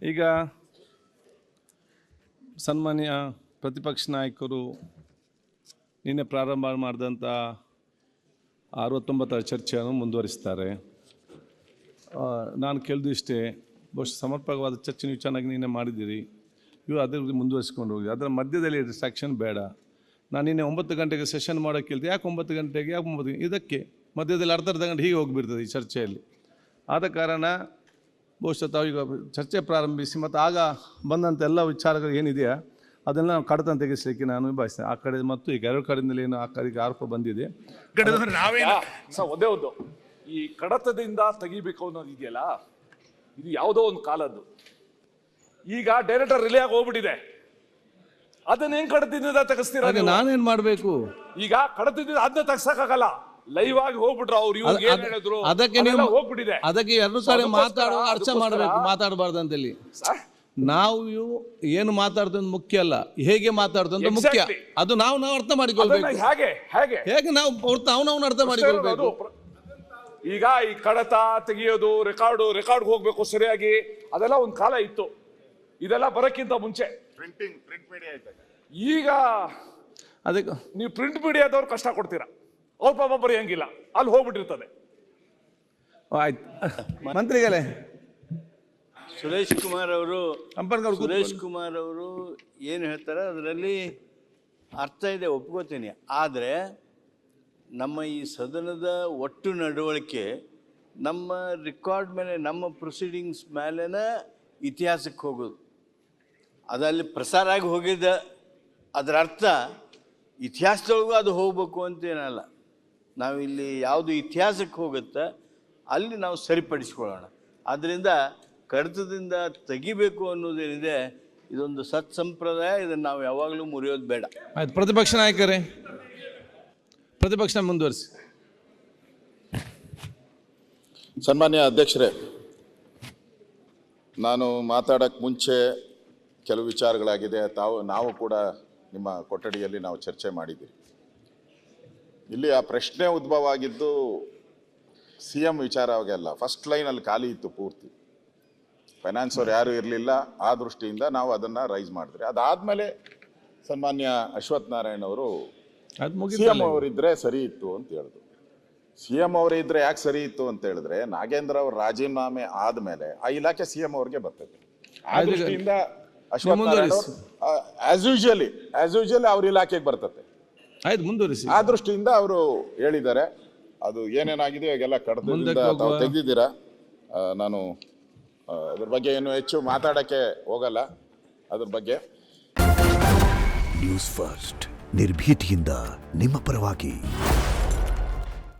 ಈಗ ಸನ್ಮಾನ್ಯ ಪ್ರತಿಪಕ್ಷ ನಾಯಕರು ನಿನ್ನೆ ಪ್ರಾರಂಭ ಮಾಡಿದಂಥ 69ರ ಚರ್ಚೆಯನ್ನು ಮುಂದುವರಿಸ್ತಾರೆ. ನಾನು ಕೇಳಿದ್ದು ಇಷ್ಟೇ, ಬಹುಶಃ ಸಮರ್ಪಕವಾದ ಚರ್ಚೆ ನೀವು ಚೆನ್ನಾಗಿ ನಿನ್ನೆ ಮಾಡಿದ್ದೀರಿ, ಇವರು ಅದೇ ರೀತಿ ಮುಂದುವರಿಸ್ಕೊಂಡು ಹೋಗಿ. ಅದರ ಮಧ್ಯದಲ್ಲಿ ಡಿಸ್ಟ್ರಾಕ್ಷನ್ ಬೇಡ. ನಾನು ನಿನ್ನೆ 9 ಗಂಟೆಗೆ ಸೆಷನ್ ಮಾಡೋಕ್ಕೆ ಕೇಳ್ತೀವಿ, ಯಾಕೆ 9 ಗಂಟೆಗೆ, ಯಾಕೆ 9 ಇದಕ್ಕೆ ಮಧ್ಯದಲ್ಲಿ ಅರ್ಧ ಗಂಟೆ ಹೀಗೆ ಹೋಗಿಬಿಡ್ತದೆ ಈ ಚರ್ಚೆಯಲ್ಲಿ. ಆದ ಕಾರಣ ಬಹುಶಃ ತಾವು ಈಗ ಚರ್ಚೆ ಪ್ರಾರಂಭಿಸಿ ಮತ್ತು ಆಗ ಬಂದಂಥ ಎಲ್ಲ ವಿಚಾರಗಳು ಏನಿದೆಯಾ ಅದನ್ನು ನಾವು ಕಡತನ ತೆಗೆಸಲಿಕ್ಕೆ ನಾನು ಬಯಸ್ತೇನೆ. ಆ ಕಡೆ ಮತ್ತು ಈಗ 2 ಕಡೆಯಿಂದಲೇ ಏನು ಆ ಕಡೆಗೆ ಆರೋಪ ಬಂದಿದೆ. ಒಂದೇ ಒಂದು ಈ ಕಡತದಿಂದ ತೆಗಿಬೇಕು ಅನ್ನೋದು ಇದೆಯಲ್ಲ, ಇದು ಯಾವುದೋ ಒಂದು ಕಾಲದ್ದು. ಈಗ ಡೈರೆಕ್ಟರ್ ರಿಲೇ ಆಗಿ ಹೋಗ್ಬಿಟ್ಟಿದೆ, ಅದನ್ನ ಹೆಂಗ್ ಕಡತದಿಂದ ತೆಗಿಸ್ತೀರಾ? ನಾನೇನ್ ಮಾಡ್ಬೇಕು? ಈಗ ಕಡತದಿಂದ ಅದನ್ನ ತೆಗ್ಸಕ್ಕಾಗಲ್ಲ, ಲೈವ್ ಆಗಿ ಹೋಗ್ಬಿಟ್ರು ಅವ್ರು. ಇವ್ರು ಏನ್ ಹೇಳಿದ್ರು ಅದಕ್ಕೆ ನೀವು ಹೋಗ್ಬಿಟ್ಟಿದೆ. ಅದಕ್ಕೆ 2 ಸಾರಿ ಮಾತಾಡುವಾಗ ಅರ್ಥ ಮಾಡಬೇಕು, ಮಾತಾಡಬಾರ್ದು ಅಂತೇಳಿ. ನಾವು ಏನು ಮಾತಾಡ್ತಂದ್ ಮುಖ್ಯ ಅಲ್ಲ, ಹೇಗೆ ಮಾತಾಡ್ತಂದ್ರೆ ಮುಖ್ಯ. ಅದು ನಾವು ಅರ್ಥ ಮಾಡಿಕೊಳ್ಬೇಕು. ಹೇಗೆ ನಾವು ಅರ್ಥ ಮಾಡಿಕೊಳ್ಬೇಕು. ಈಗ ಈ ಕಡತ ತೆಗಿಯೋದು, ರೆಕಾರ್ಡ್ ಹೋಗ್ಬೇಕು ಸರಿಯಾಗಿ, ಅದೆಲ್ಲ ಒಂದ್ ಕಾಲ ಇತ್ತು. ಇದೆಲ್ಲ ಬರಕ್ಕಿಂತ ಮುಂಚೆ ಪ್ರಿಂಟ್ ಮೀಡಿಯಾ ಇದ್ದಾಗ. ಈಗ ಅದಕ್ಕೆ ನೀವು ಪ್ರಿಂಟ್ ಮೀಡಿಯಾದವ್ರು ಕಷ್ಟ ಕೊಡ್ತೀರಾ, ಅವ್ರ ಪಾಪ ಬರೆಯಂಗಿಲ್ಲ, ಅಲ್ಲಿ ಹೋಗ್ಬಿಟ್ಟಿರ್ತದೆ. ಆಯ್ತು ಮಂತ್ರಿಗಳೇ, ಸುರೇಶ್ ಕುಮಾರ್ ಅವರು ಏನು ಹೇಳ್ತಾರೆ ಅದರಲ್ಲಿ ಅರ್ಥ ಇದೆ, ಒಪ್ಕೋತೀನಿ. ಆದರೆ ನಮ್ಮ ಈ ಸದನದ ಒಟ್ಟು ನಡವಳಿಕೆ ನಮ್ಮ ರೆಕಾರ್ಡ್ ಮೇಲೆ, ನಮ್ಮ ಪ್ರೊಸೀಡಿಂಗ್ಸ್ ಮೇಲೆನ ಇತಿಹಾಸಕ್ಕೆ ಹೋಗೋದು. ಅದಲ್ಲಿ ಪ್ರಸಾರ ಆಗಿ ಹೋಗಿದ್ದ ಅದರ ಅರ್ಥ ಇತಿಹಾಸದೊಳಗೂ ಅದು ಹೋಗಬೇಕು ಅಂತೇನಲ್ಲ. ನಾವಿಲ್ಲಿ ಯಾವುದು ಇತಿಹಾಸಕ್ಕೆ ಹೋಗುತ್ತೆ ಅಲ್ಲಿ ನಾವು ಸರಿಪಡಿಸ್ಕೊಳ್ಳೋಣ. ಆದ್ದರಿಂದ ಕಡತದಿಂದ ತೆಗಿಬೇಕು ಅನ್ನೋದೇನಿದೆ ಇದೊಂದು ಸತ್ಸಂಪ್ರದಾಯ, ಇದನ್ನು ನಾವು ಯಾವಾಗಲೂ ಮುರಿಯೋದು ಬೇಡ. ಆಯ್ತು, ಪ್ರತಿಪಕ್ಷ ನಾಯಕರೇ, ಪ್ರತಿಪಕ್ಷ ಮುಂದುವರಿಸಿ. ಸನ್ಮಾನ್ಯ ಅಧ್ಯಕ್ಷರೇ, ನಾನು ಮಾತಾಡೋಕ್ಕೆ ಮುಂಚೆ ಕೆಲವು ವಿಚಾರಗಳಾಗಿದೆ. ನಾವು ಕೂಡ ನಿಮ್ಮ ಕೊಠಡಿಯಲ್ಲಿ ನಾವು ಚರ್ಚೆ ಮಾಡಿದ್ದೀವಿ. ಇಲ್ಲಿ ಆ ಪ್ರಶ್ನೆ ಉದ್ಭವ ಆಗಿದ್ದು CM ವಿಚಾರವಾಗೆಲ್ಲ. ಫಸ್ಟ್ ಲೈನಲ್ಲಿ ಖಾಲಿ ಇತ್ತು ಪೂರ್ತಿ, ಫೈನಾನ್ಸ್ ಅವ್ರು ಯಾರೂ ಇರಲಿಲ್ಲ. ಆ ದೃಷ್ಟಿಯಿಂದ ನಾವು ಅದನ್ನು ರೈಸ್ ಮಾಡಿದ್ರಿ. ಅದಾದಮೇಲೆ ಸನ್ಮಾನ್ಯ ಅಶ್ವಥ್ ನಾರಾಯಣ್ ಅವರು CM ಅವರಿದ್ದರೆ ಸರಿ ಇತ್ತು ಅಂತ ಹೇಳಿದ್ರು. CM ಅವರೇ ಇದ್ದರೆ ಯಾಕೆ ಸರಿ ಇತ್ತು ಅಂತ ಹೇಳಿದ್ರೆ, ನಾಗೇಂದ್ರ ಅವ್ರ ರಾಜೀನಾಮೆ ಆದಮೇಲೆ ಆ ಇಲಾಖೆ CM ಅವ್ರಿಗೆ ಬರ್ತದೆ. ಆ ದೃಷ್ಟಿಯಿಂದ ಅಶ್ವಥ್ ನಾರಾಯಣ್ ಅವರು ಆಸ್ ಯೂಶುವಲಿ ಅವ್ರ ಇಲಾಖೆಗೆ ಬರ್ತದೆ. ಆಯ್ತು, ಮುಂದುವರಿಸಿ. ಆ ದೃಷ್ಟಿಯಿಂದ ಅವರು ಹೇಳಿದ್ದಾರೆ. ಅದು ಏನೇನಾಗಿದೆ ಈಗೆಲ್ಲ ಕಡತದಿಂದ ತಾವು ತೆಗೆದಿದ್ದೀರಾ. ನಾನು ಅದ್ರ ಬಗ್ಗೆ ಏನು ಹೆಚ್ಚು ಮಾತಾಡೋಕ್ಕೆ ಹೋಗಲ್ಲ. ಅದ್ರ ಬಗ್ಗೆ ನ್ಯೂಸ್ ಫಸ್ಟ್ ನಿರ್ಭೀತಿಯಿಂದ ನಿಮ್ಮ ಪರವಾಗಿ.